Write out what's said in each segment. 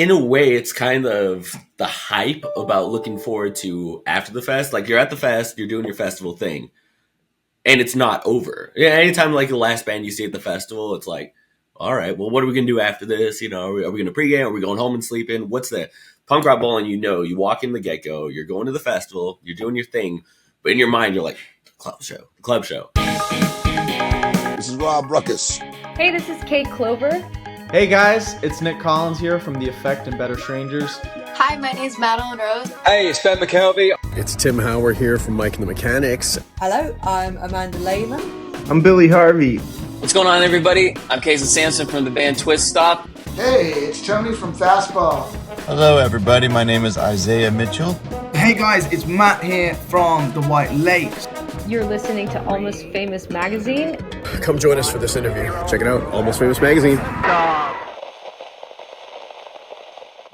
in a way, it's kind of the hype about looking forward to after the fest. Like, you're at the fest, you're doing your festival thing, and it's not over. Yeah, anytime like the last band you see at the festival, it's like, all right, well, what are we gonna do after this? Are we gonna pregame? Are we going home and sleeping? What's the punk rock bowling? You walk in the get go, you're going to the festival, you're doing your thing, but in your mind, you're like, club show. This is Rob Ruckus. Hey, this is Kate Clover. Hey guys, it's Nick Collins here from The Effect and Better Strangers. Hi, my name is Madeline Rose. Hey, it's Ben McKelvey. It's Tim Howard here from Mike and the Mechanics. Hello, I'm Amanda Lehman. I'm Billy Harvey. What's going on, everybody? I'm Casey Sampson from the band Twist Stop. Hey, it's Tony from Fastball. Hello, everybody. My name is Isaiah Mitchell. Hey guys, it's Matt here from the White Lakes. You're listening to Almost Famous Magazine. Come join us for this interview. Check it out, Almost Famous Magazine.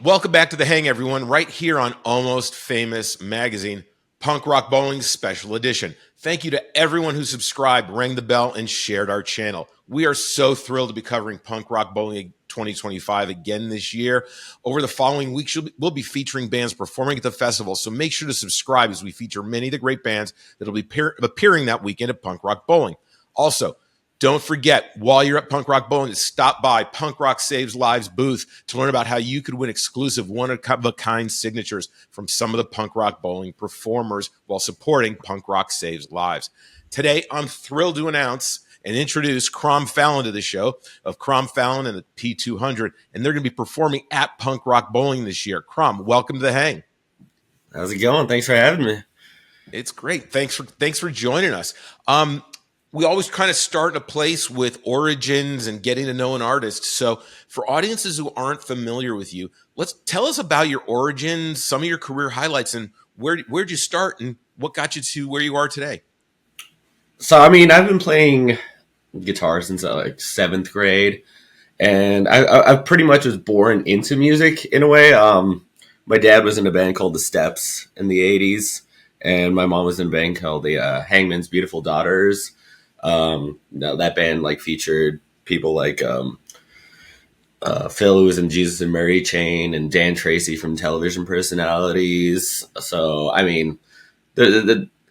Welcome back to The Hang, everyone, right here on Almost Famous Magazine, Punk Rock Bowling Special Edition. Thank you to everyone who subscribed, rang the bell, and shared our channel. We are so thrilled to be covering Punk Rock Bowling 2025 again this year. Over the following weeks, we'll be featuring bands performing at the festival, so make sure to subscribe as we feature many of the great bands that will be appearing that weekend at Punk Rock Bowling. Also, don't forget, while you're at Punk Rock Bowling, to stop by Punk Rock Saves Lives booth to learn about how you could win exclusive one-of-a-kind signatures from some of the Punk Rock Bowling performers while supporting Punk Rock Saves Lives. Today, I'm thrilled to announce and introduce Cromm Fallon to the show of Cromm Fallon and the P200, and they're going to be performing at Punk Rock Bowling this year. Krom, welcome to The Hang. How's it going? Thanks for having me. It's great. Thanks for joining us. We always kind of start in a place with origins and getting to know an artist. So for audiences who aren't familiar with you, tell us about your origins, some of your career highlights, and where'd you start and what got you to where you are today? So, I've been playing guitar since like 7th grade, and I pretty much was born into music in a way. My dad was in a band called The Steps in the 80s, and my mom was in a band called the Hangman's Beautiful Daughters. That band like featured people like Phil, who was in Jesus and Mary Chain, and Dan Tracy from Television Personalities. So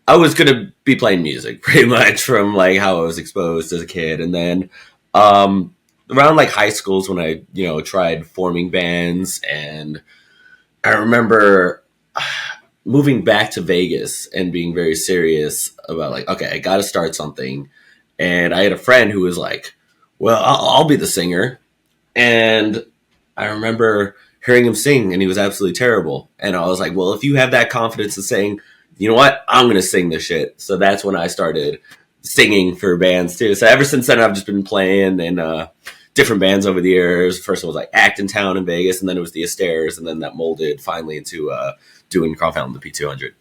I was gonna be playing music pretty much from like how I was exposed as a kid, and then around like high schools when I tried forming bands, and I remember moving back to Vegas and being very serious about like, okay, I got to start something. And I had a friend who was like, well, I'll be the singer. And I remember hearing him sing, and he was absolutely terrible. And I was like, well, if you have that confidence in saying, you know what, I'm going to sing this shit. So that's when I started singing for bands too. So ever since then, I've just been playing in different bands over the years. First it was like Acton Town in Vegas, and then it was the Astairs, and then that molded finally into doing Cromm Fallon, the P200.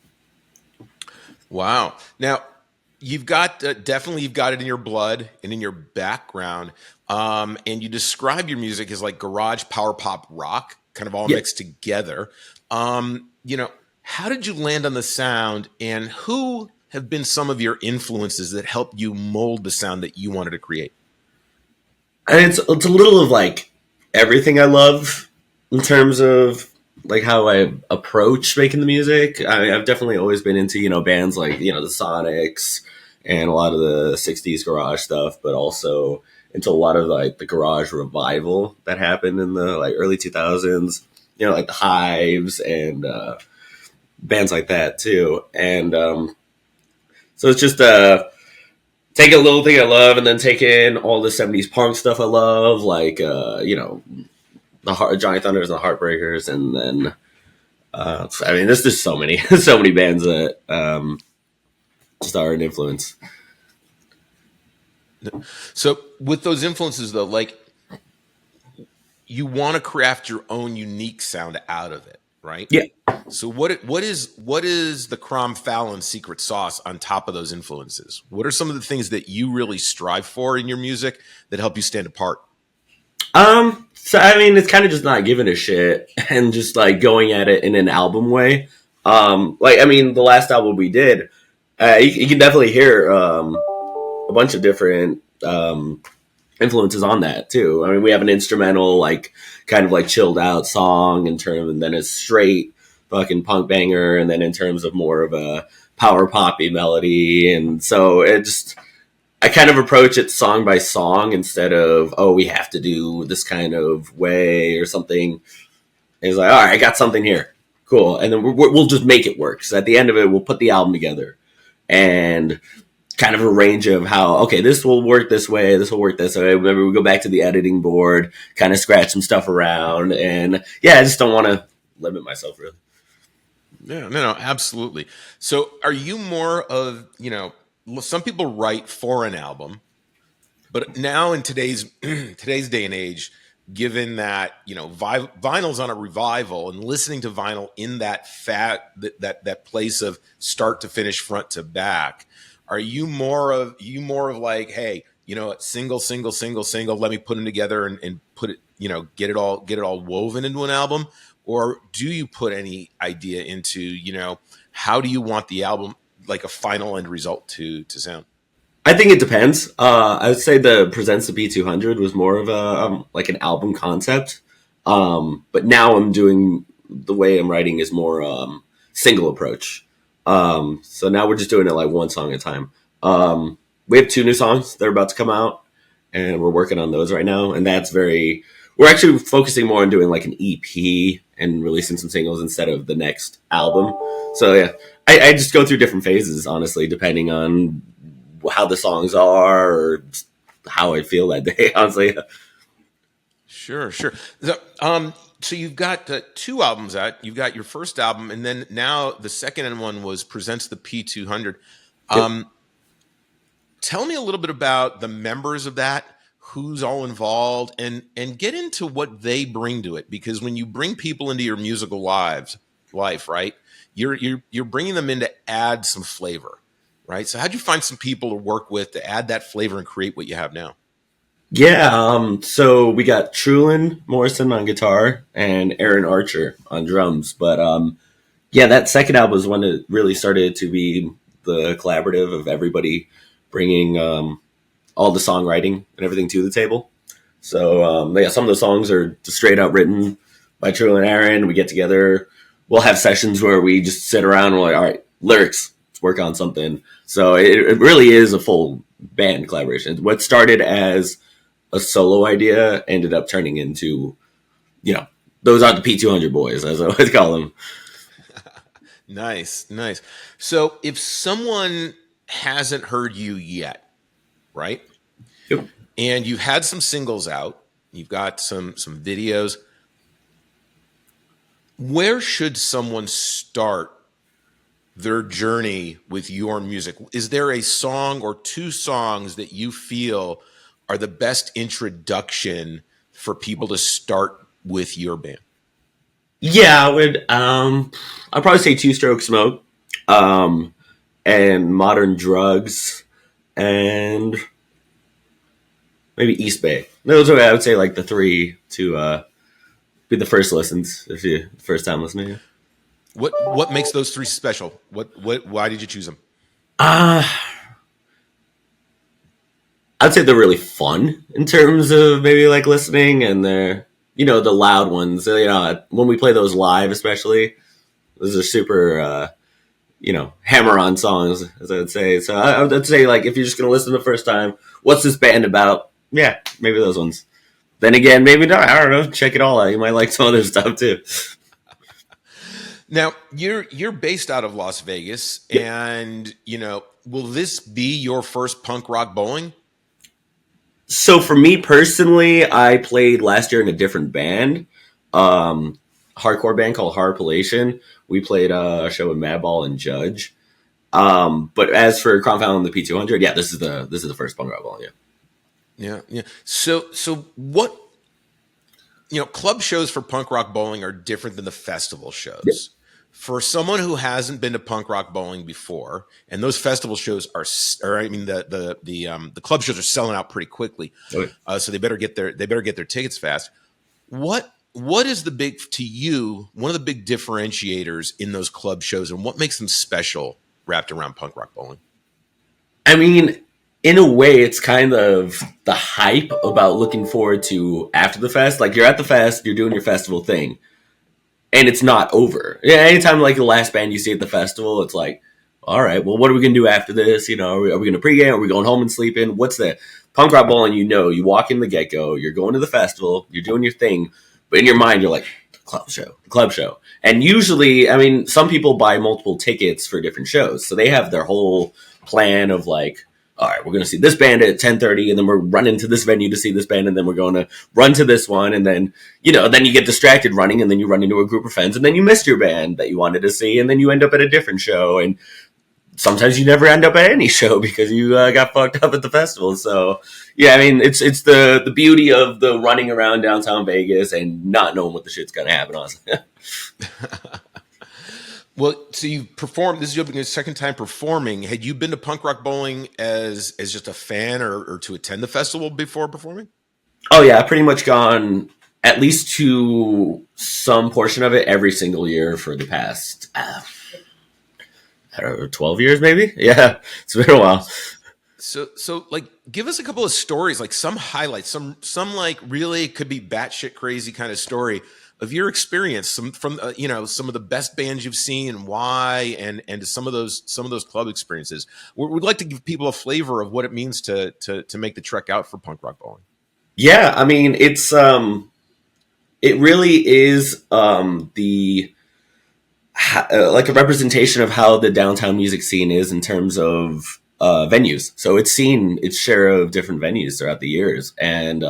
Wow. Now, you've got you've got it in your blood and in your background, and you describe your music as like garage power pop rock, kind of all mixed together. How did you land on the sound, and who have been some of your influences that helped you mold the sound that you wanted to create? And it's a little of like everything I love in terms of like how I approach making the music. I've definitely always been into bands like the Sonics and a lot of the 60s garage stuff, but also into a lot of like the garage revival that happened in the like early 2000s, like the Hives and bands like that too. And so it's just take a little thing I love and then take in all the 70s punk stuff I love, like the Johnny Thunders and the Heartbreakers, and then there's just so many bands that just are an influence. So with those influences though, like you want to craft your own unique sound out of it, right? Yeah. So what is the Cromm Fallon secret sauce on top of those influences? What are some of the things that you really strive for in your music that help you stand apart? So it's kind of just not giving a shit and just like going at it in an album way. The last album we did, you can definitely hear a bunch of different influences on that too. I mean, we have an instrumental, like kind of like chilled out song in terms, and then a straight fucking punk banger, and then in terms of more of a power poppy melody, and so it just I kind of approach it song by song instead of we have to do this kind of way or something. And it's like, all right, I got something here, cool, and then we'll just make it work. So at the end of it, we'll put the album together and kind of a range of how, okay, this will work this way, this will work this way. Maybe we go back to the editing board, kind of scratch some stuff around, and I just don't want to limit myself really. Yeah, no, absolutely. So are you more of, some people write for an album, but now in today's day and age, given that, vinyl's on a revival, and listening to vinyl in that that place of start to finish, front to back, are you more of like, hey, single, let me put them together and put it, get it all woven into an album? Or do you put any idea into, how do you want the album, like a final end result to sound? I think it depends. I would say the Presents the P200 was more of a like an album concept. But now I'm doing the way I'm writing is more single approach. So now we're just doing it like one song at a time. We have 2 new songs that are about to come out, and we're working on those right now. And we're actually focusing more on doing like an EP and releasing some singles instead of the next album. So yeah, I just go through different phases, honestly, depending on how the songs are or how I feel that day, honestly. Sure. So you've got 2 albums out. You've got your first album, and then now the second one was Presents the P200. Yep. Tell me a little bit about the members of that, who's all involved, and get into what they bring to it. Because when you bring people into your musical life, right, you're bringing them in to add some flavor, right? So how'd you find some people to work with to add that flavor and create what you have now? Yeah, so we got Trulin Morrison on guitar and Aaron Archer on drums. But that second album was when it really started to be the collaborative of everybody bringing all the songwriting and everything to the table. So some of the songs are just straight out written by Trulin and Aaron. We get together. We'll have sessions where we just sit around and we're like, all right, lyrics, let's work on something. So it really is a full band collaboration. What started as a solo idea ended up turning into, those are the P200 boys, as I always call them. Nice. So if someone hasn't heard you yet, right? Yep. And you've had some singles out, you've got some videos, where should someone start their journey with your music? Is there a song or 2 songs that you feel are the best introduction for people to start with your band? Yeah, I would. I'd probably say Two Stroke Smoke, and Modern Drugs, and maybe East Bay. Those are, I would say, like the 3 to be the first listens if you first time listening. What makes those 3 special? Why did you choose them? I'd say they're really fun in terms of maybe like listening, and they're, the loud ones, when we play those live, especially, those are super, hammer on songs, as I would say. So I would say, like, if you're just going to listen the first time, what's this band about? Yeah, maybe those ones. Then again, maybe not. I don't know. Check it all out. You might like some other stuff too. Now, you're based out of Las Vegas, and, will this be your first punk rock bowling? So for me personally, I played last year in a different band, hardcore band called Harpulation. We played a show with Madball and Judge. But as for Cromm Fallon and the P200, yeah, this is the first punk rock bowling. Yeah. So what? Club shows for punk rock bowling are different than the festival shows. Yeah. For someone who hasn't been to punk rock bowling before, and those festival shows the club shows are selling out pretty quickly, okay. So they better get their tickets fast. What is one of the big differentiators in those club shows, and what makes them special wrapped around punk rock bowling? I mean, in a way, it's kind of the hype about looking forward to after the fest. Like, you're at the fest, you're doing your festival thing, and it's not over. Yeah, anytime like the last band you see at the festival, it's like, all right, well, what are we gonna do after this? You know, are we gonna pregame? Are we going home and sleeping? What's the punk rock bowling? You know, you walk in the get go, you're going to the festival, you're doing your thing, but in your mind, you're like, the club show. And usually, I mean, some people buy multiple tickets for different shows, so they have their whole plan of like, all right, we're going to see this band at 10:30, and then we're running to this venue to see this band, and then we're going to run to this one, and then, you know, then you get distracted running, and then you run into a group of friends, and then you missed your band that you wanted to see, and then you end up at a different show, and sometimes you never end up at any show because you got fucked up at the festival. So, yeah, I mean, it's the beauty of the running around downtown Vegas and not knowing what the shit's going to happen, honestly. Well, so you performed. This is your second time performing. Had you been to punk rock bowling as just a fan or to attend the festival before performing? Oh yeah, I've pretty much gone at least to some portion of it every single year for the past I don't know, 12 years maybe. Yeah, it's been a while. So like, give us a couple of stories, like some highlights, some like really could be batshit crazy kind of story of your experience, some from you know, some of the best bands you've seen and why, and some of those club experiences. We'd like to give people a flavor of what it means to make the trek out for punk rock bowling. Yeah, I mean, it's it really is the like a representation of how the downtown music scene is in terms of venues. So it's seen its share of different venues throughout the years, and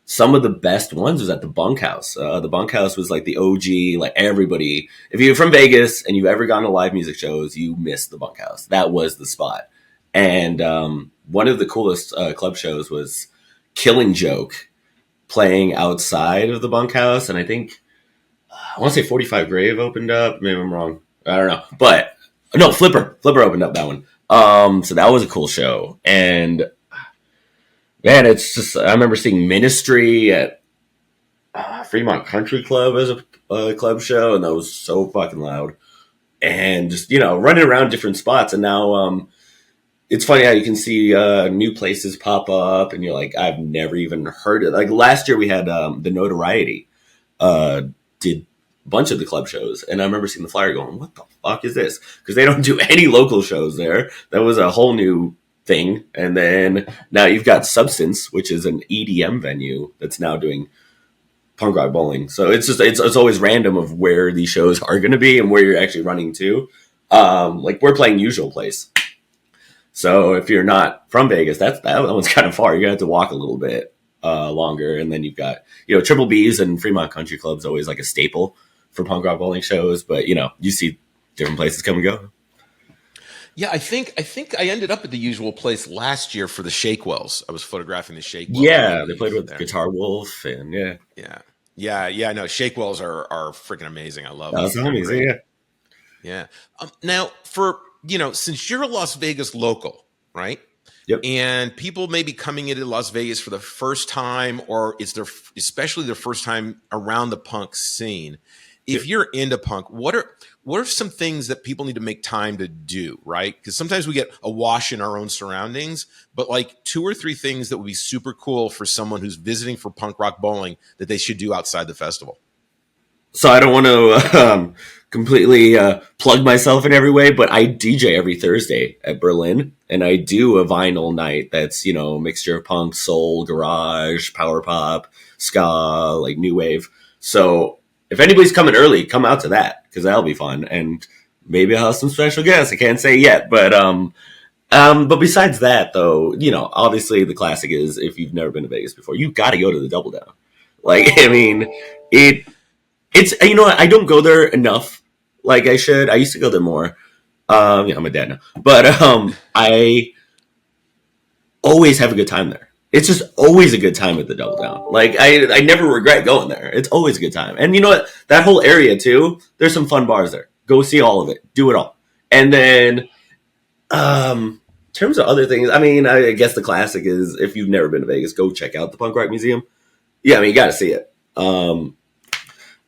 some of the best ones was at the Bunkhouse. The Bunkhouse was like the OG, like everybody, if you're from Vegas and you've ever gone to live music shows, you missed the Bunkhouse. That was the spot. And one of the coolest club shows was Killing Joke playing outside of the Bunkhouse. And I think, I want to say 45 Grave opened up. Maybe I'm wrong. I don't know. But no, Flipper opened up that one. So that was a cool show. And man, it's just, I remember seeing Ministry at Fremont Country Club as a club show, and that was so fucking loud. And just, you know, running around different spots. And now it's funny how you can see new places pop up, and you're like, I've never even heard it. Like last year we had the Notoriety did a bunch of the club shows, and I remember seeing the flyer going, what the fuck is this? Because they don't do any local shows there. That was a whole new thing. And then now you've got Substance, which is an EDM venue that's now doing punk rock bowling. So it's just it's always random of where these shows are going to be and where you're actually running to. Like we're playing Usual Place, so if you're not from Vegas, that one's kind of far. You're gonna have to walk a little bit longer. And then you've got, you know, Triple B's and Fremont Country Club's always like a staple for punk rock bowling shows, but you know, you see different places come and go. Yeah, I think I ended up at the Usual Place last year for the Shakewells. I was photographing the Shakewells. Yeah, they played with Guitar Wolf, and yeah. No, Shakewells are freaking amazing. I love them. That's amazing. Yeah. Now, for, you know, since you're a Las Vegas local, right? Yep. And people may be coming into Las Vegas for the first time, or especially their first time around the punk scene. If you're into punk, what are some things that people need to make time to do, right? Because sometimes we get awash in our own surroundings, but like 2 or 3 things that would be super cool for someone who's visiting for punk rock bowling that they should do outside the festival. So I don't want to completely plug myself in every way, but I DJ every Thursday at Berlin, and I do a vinyl night that's, you know, a mixture of punk, soul, garage, power pop, ska, like new wave. So if anybody's coming early, come out to that, because that'll be fun. And maybe I'll have some special guests. I can't say yet. But besides that, though, you know, obviously the classic is, if you've never been to Vegas before, you've got to go to the Double Down. Like, I mean, it's, you know, I don't go there enough like I should. I used to go there more. You know, I'm a dad now. But I always have a good time there. It's just always a good time at the Double Down. Like, I never regret going there. It's always a good time. And you know what? That whole area, too, there's some fun bars there. Go see all of it. Do it all. And then, in terms of other things, I mean, I guess the classic is, if you've never been to Vegas, go check out the Punk Rock Museum. Yeah, I mean, you got to see it. And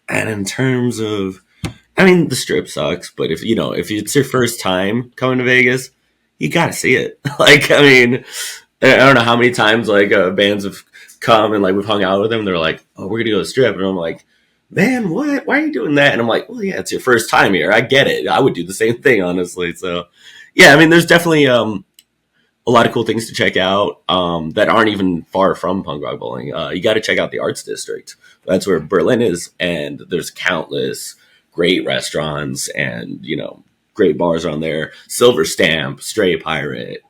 in terms of, I mean, the Strip sucks, but if it's your first time coming to Vegas, you got to see it. Like, I mean, I don't know how many times like bands have come and like we've hung out with them. They're like, "Oh, we're gonna go to strip," and I'm like, "Man, what? Why are you doing that?" And I'm like, "Well, yeah, it's your first time here. I get it. I would do the same thing, honestly." So, yeah, I mean, there's definitely a lot of cool things to check out that aren't even far from punk rock bowling. You got to check out the Arts District. That's where Berlin is, and there's countless great restaurants and great bars on there. Silver Stamp, Stray Pirate.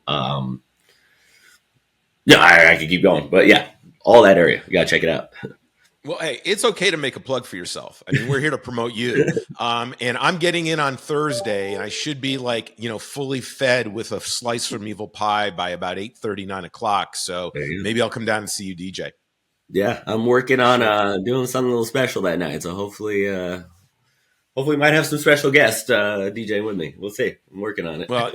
Yeah, I could keep going, but yeah, all that area, you gotta check it out. Well, hey, it's okay to make a plug for yourself. I mean, we're here to promote you. And I'm getting in on Thursday, and I should be like, fully fed with a slice from Evil Pie by about 8:30, 9 o'clock. So maybe I'll come down and see you DJ. Yeah, I'm working on doing something a little special that night. So hopefully we might have some special guests DJing with me. We'll see. I'm working on it. Well,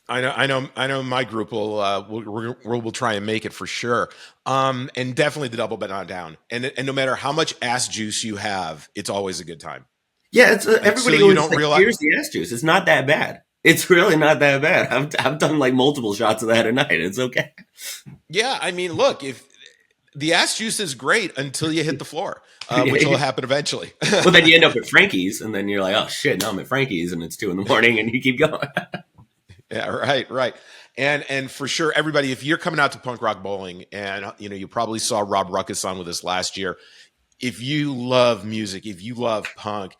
I know. My group will try and make it for sure. And definitely the double banana down. And no matter how much ass juice you have, it's always a good time. Yeah, it's everybody always don't realize. Here's the ass juice. It's not that bad. It's really not that bad. I've done like multiple shots of that a night. It's okay. Yeah, I mean, look, if the ass juice is great until you hit the floor, which will happen eventually. Well, then you end up at Frankie's, and then you're like, oh shit, now I'm at Frankie's, and it's 2 a.m, and you keep going. Yeah, right. And for sure, everybody, if you're coming out to punk rock bowling, and you probably saw Rob Ruckus on with us last year. If you love music, if you love punk,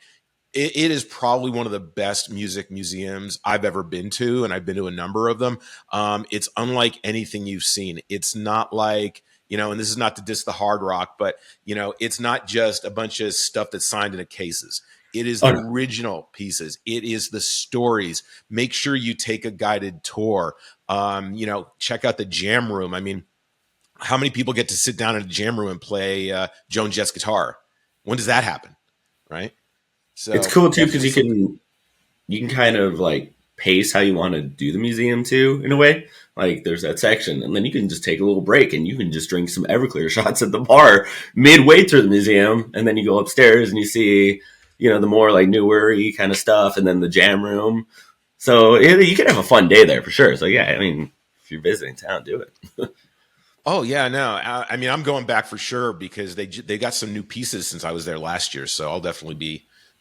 it is probably one of the best music museums I've ever been to, and I've been to a number of them. It's unlike anything you've seen. It's not like, and this is not to diss the hard rock, but it's not just a bunch of stuff that's signed in cases. It is the original pieces. It is the stories. Make sure you take a guided tour. Check out the jam room. I mean, how many people get to sit down in a jam room and play Joan Jett's guitar? When does that happen? Right. So it's cool too because you can kind of like pace how you want to do the museum too, in a way. Like there's that section, and then you can just take a little break and you can just drink some Everclear shots at the bar midway through the museum, and then you go upstairs and you see the more like newer-y kind of stuff, and then the jam room. So you can have a fun day there for sure. So yeah, I mean, if you're visiting town, do it. Oh yeah, no, I mean, I'm going back for sure because they got some new pieces since I was there last year. So I'll definitely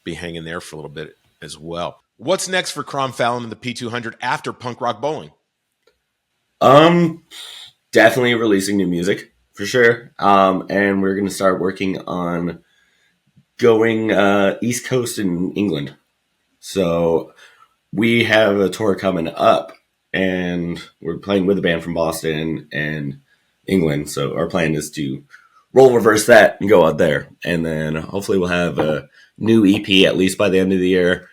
be hanging there for a little bit as well. What's next for Cromm Fallon and the P200 after punk rock bowling? Definitely releasing new music for sure. And we're going to start working on going East Coast in England. So we have a tour coming up, and we're playing with a band from Boston and England. So our plan is to role reverse that and go out there. And then hopefully we'll have a new EP at least by the end of the year.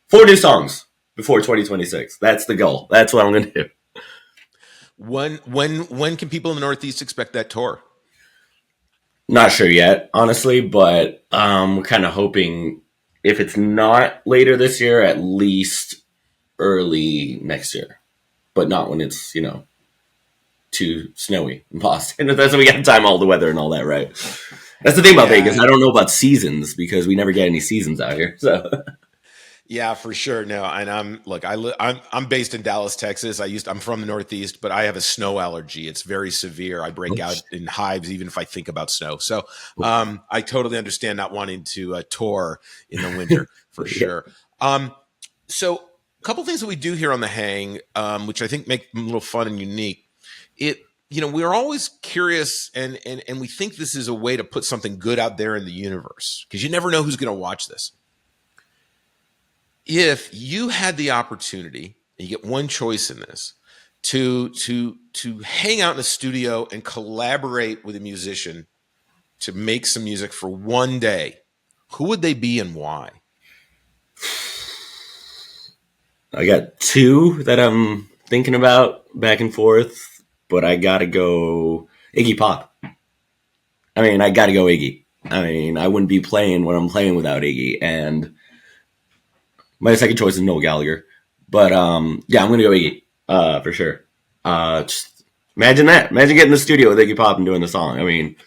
4 new songs before 2026. That's the goal. That's what I'm going to do. When can people in the Northeast expect that tour? Not sure yet, honestly, but we're kind of hoping if it's not later this year, at least early next year, but not when it's, too snowy in Boston. That's when we got time, all the weather and all that, right? That's the thing about Vegas. I don't know about seasons because we never get any seasons out here. So yeah, for sure. No, and I'm based in Dallas, Texas. I'm from the Northeast, but I have a snow allergy. It's very severe. I break out in hives even if I think about snow. So I totally understand not wanting to tour in the winter for sure. So a couple things that we do here on the Hang, which I think make them a little fun and unique. We're always curious and we think this is a way to put something good out there in the universe because you never know who's going to watch this. If you had the opportunity, and you get one choice in this, to hang out in a studio and collaborate with a musician to make some music for one day, who would they be and why? I got 2 that I'm thinking about back and forth, but I got to go Iggy Pop. I mean, I got to go Iggy. I mean, I wouldn't be playing what I'm playing without Iggy, and my second choice is Noel Gallagher. But, yeah, I'm going to go Iggy, for sure. Just imagine that. Imagine getting in the studio with Iggy Pop and doing the song. I mean,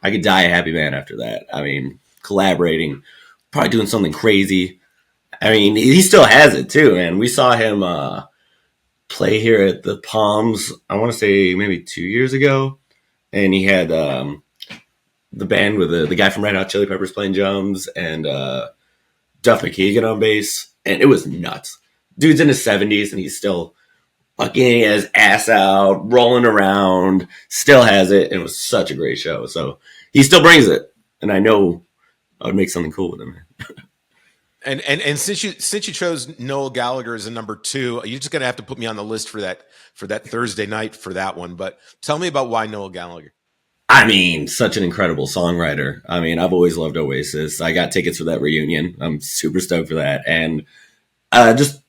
I could die a happy man after that. I mean, collaborating, probably doing something crazy. I mean, he still has it, too, man. We saw him play here at the Palms, I want to say maybe 2 years ago. And he had the band with the guy from Red Hot Chili Peppers playing drums and Duff McKagan on bass. And it was nuts. Dude's in his 70s and he's still fucking his ass out, rolling around, still has it. And it was such a great show. So he still brings it. And I know I would make something cool with him. And since you chose Noel Gallagher as a number 2, you're just gonna have to put me on the list for that Thursday night for that one. But tell me about why Noel Gallagher. I mean, such an incredible songwriter. I mean, I've always loved Oasis. I got tickets for that reunion. I'm super stoked for that. And just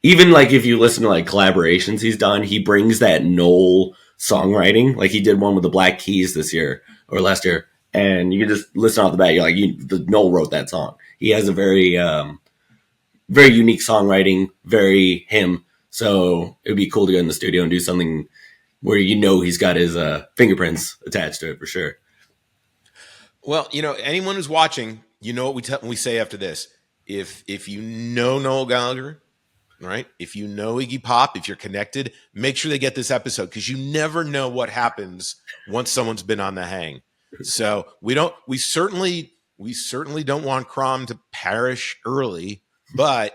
even like if you listen to like collaborations he's done, he brings that Noel songwriting. Like he did one with the Black Keys this year or last year, and you can just listen off the bat. You're like, Noel wrote that song. He has a very, very unique songwriting, very him. So it'd be cool to go in the studio and do something where he's got his fingerprints attached to it for sure. Well, anyone who's watching, what we say after this. If you know Noel Gallagher, right? If you know Iggy Pop, if you're connected, make sure they get this episode because you never know what happens once someone's been on the hang. So we certainly don't want Krom to perish early, but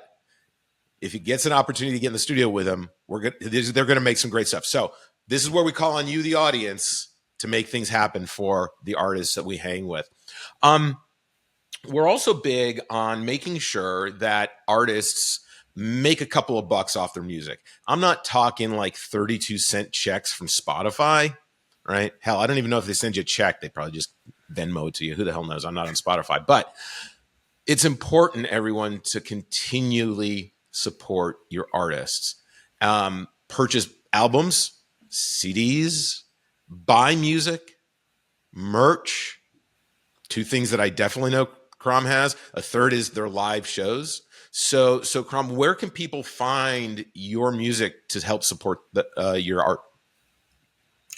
if he gets an opportunity to get in the studio with him, they're going to make some great stuff. So this is where we call on you, the audience, to make things happen for the artists that we hang with. We're also big on making sure that artists make a couple of bucks off their music. I'm not talking like 32-cent checks from Spotify, right? Hell, I don't even know if they send you a check. They probably just Venmo it to you. Who the hell knows? I'm not on Spotify. But it's important, everyone, to continually support your artists. Purchase albums, CDs, buy music, merch. 2 things that I definitely know Krom has. A third is their live shows. So Krom, where can people find your music to help support your art?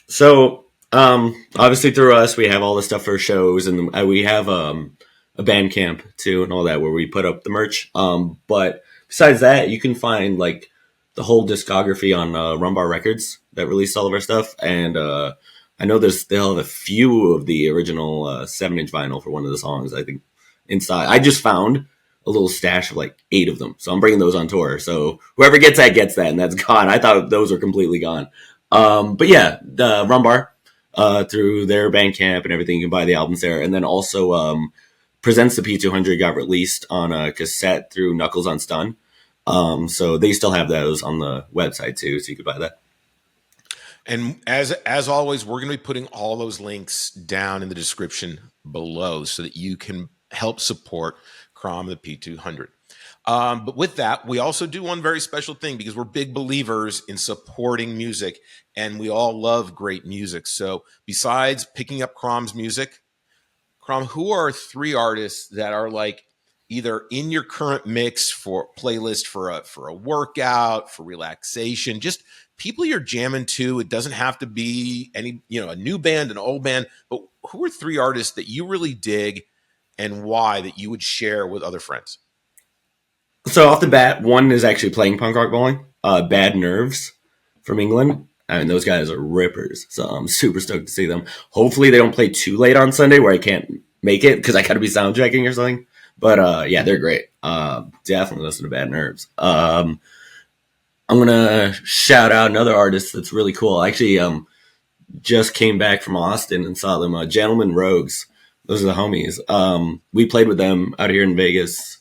So obviously through us, we have all the stuff for shows, and we have a band camp too and all that where we put up the merch. But besides that, you can find like the whole discography on Rumbar Records that released all of our stuff. And I know they'll have a few of the original 7-inch vinyl for one of the songs, I think, inside. I just found a little stash of like 8 of them. So I'm bringing those on tour. So whoever gets that, and that's gone. I thought those were completely gone. But yeah, the Rumbar, through their Bandcamp and everything, you can buy the albums there. And then also Presents the P200 got released on a cassette through Knuckles on Stun. So they still have those on the website too, so you could buy that. And as always, we're going to be putting all those links down in the description below so that you can help support Krom the P200. But with that, we also do one very special thing because we're big believers in supporting music, and we all love great music. So besides picking up Krom's music, Krom, who are 3 artists that are like either in your current mix for playlist for a workout, for relaxation, just people you're jamming to? It doesn't have to be a new band, an old band, but who are 3 artists that you really dig and why that you would share with other friends? So off the bat, one is actually playing punk rock bowling, Bad Nerves from England. I mean, those guys are rippers, so I'm super stoked to see them. Hopefully they don't play too late on Sunday where I can't make it because I got to be sound checking or something. But yeah, they're great. Definitely listen to Bad Nerves. I'm going to shout out another artist that's really cool. I actually just came back from Austin and saw them, Gentlemen Rogues. Those are the homies. We played with them out here in Vegas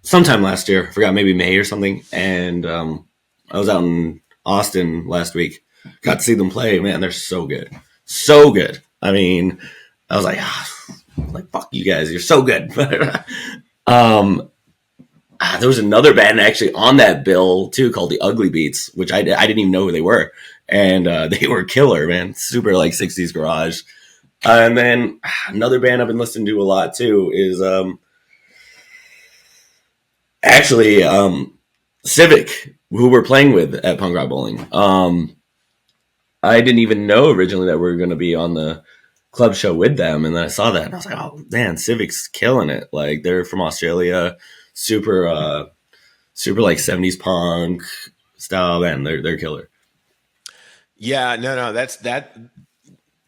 sometime last year. I forgot, maybe May or something. And I was out in Austin last week. Got to see them play. Man, they're so good. So good. I mean, I was like, fuck you guys. You're so good. There was another band actually on that bill too called the Ugly Beats, which I didn't even know who they were. And they were killer, man. Super like 60s garage. And then another band I've been listening to a lot too is actually Civic, who we're playing with at Punk Rock Bowling. I didn't even know originally that we were going to be on the club show with them, and then I saw that and I was like, oh man, Civic's killing it. Like, they're from Australia, super like 70s punk, style band. They're killer. Yeah, no, that's that.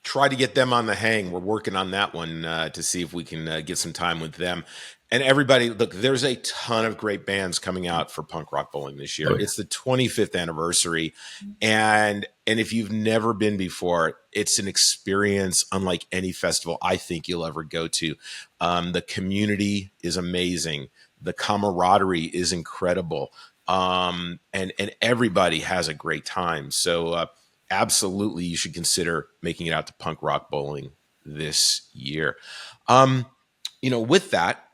Try to get them on the hang. We're working on that one to see if we can get some time with them. And everybody, look, there's a ton of great bands coming out for Punk Rock Bowling this year. It's the 25th anniversary. And if you've never been before, it's an experience unlike any festival I think you'll ever go to. The community is amazing. The camaraderie is incredible. And everybody has a great time. So absolutely, you should consider making it out to Punk Rock Bowling this year. With that,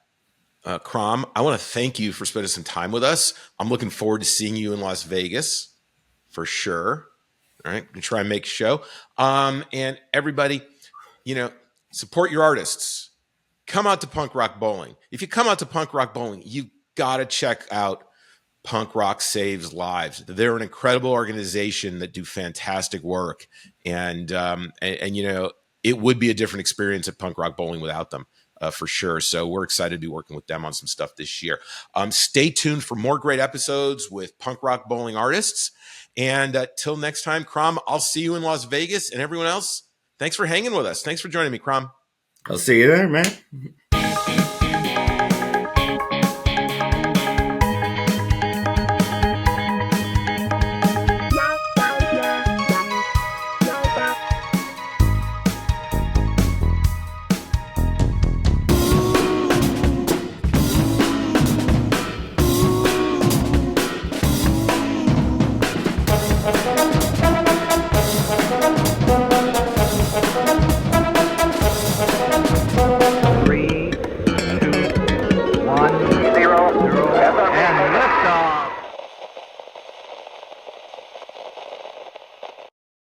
Krom, I want to thank you for spending some time with us. I'm looking forward to seeing you in Las Vegas for sure. All right, we try and make a show. And everybody, support your artists. Come out to Punk Rock Bowling. If you come out to Punk Rock Bowling, you got to check out Punk Rock Saves Lives. They're an incredible organization that do fantastic work, and it would be a different experience at Punk Rock Bowling without them. For sure. So we're excited to be working with them on some stuff this year. Stay tuned for more great episodes with Punk Rock Bowling artists. And till next time, Krom, I'll see you in Las Vegas. And everyone else, thanks for hanging with us. Thanks for joining me, Krom. I'll see you there, man.